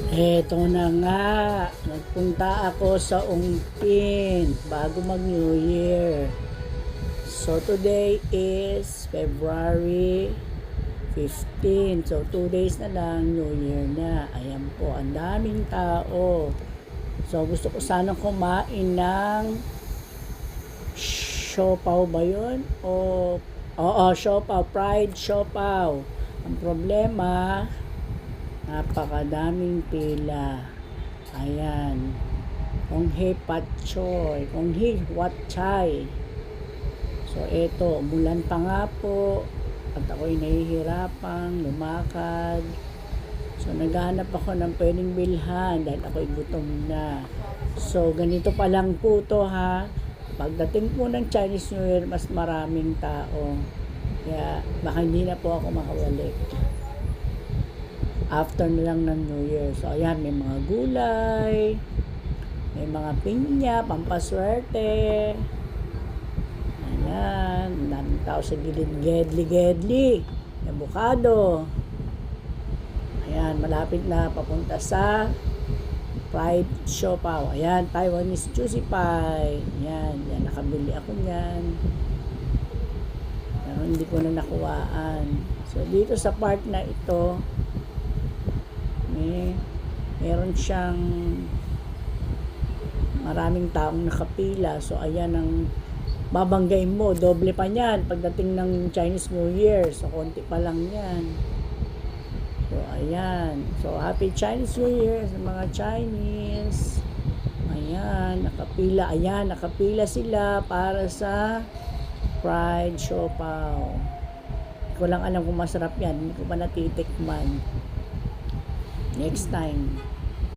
Eto na nga, nagpunta ako sa Ungpin bago mag New Year. So today is February 15. So 2 days na lang New Year na. Ayan po, ang daming tao. So gusto ko sanang kumain ng siopaw ba yun? Oo, siopaw, fried siopaw. Ang problema, napakadaming pila. Ayan. Kung he pat choy. Kung he wat chay. So, eto. Umulan pa nga po. At ako'y nahihirapang lumakad. So, naghahanap ako ng pwedeng bilhan dahil ako'y gutom na. So, ganito pa lang po to ha. Pagdating po ng Chinese New Year, mas maraming tao. Kaya, baka hindi na po ako makawalik. After na lang ng New Year. So, ayan, may mga gulay, may mga pinya, pampaswerte. Ayan, daming tao sa gilid, gedli, avocado. Ayan, malapit na papunta sa fried siopaw. Ayan, Taiwanese juicy pie. Ayan, yan, nakabili ako niyan. Pero hindi ko na nakuhaan. So, dito sa part na ito, meron siyang maraming taong nakapila. So, ayan ang babanggain mo. Doble pa niyan pagdating ng Chinese New Year. So, konti pa lang yan. So, ayan. So, Happy Chinese New Year sa mga Chinese. Ayan, nakapila. Ayan, nakapila sila para sa fried siopaw. Hindi ko lang alam kung masarap yan. Hindi ko pa natitikman. Next time.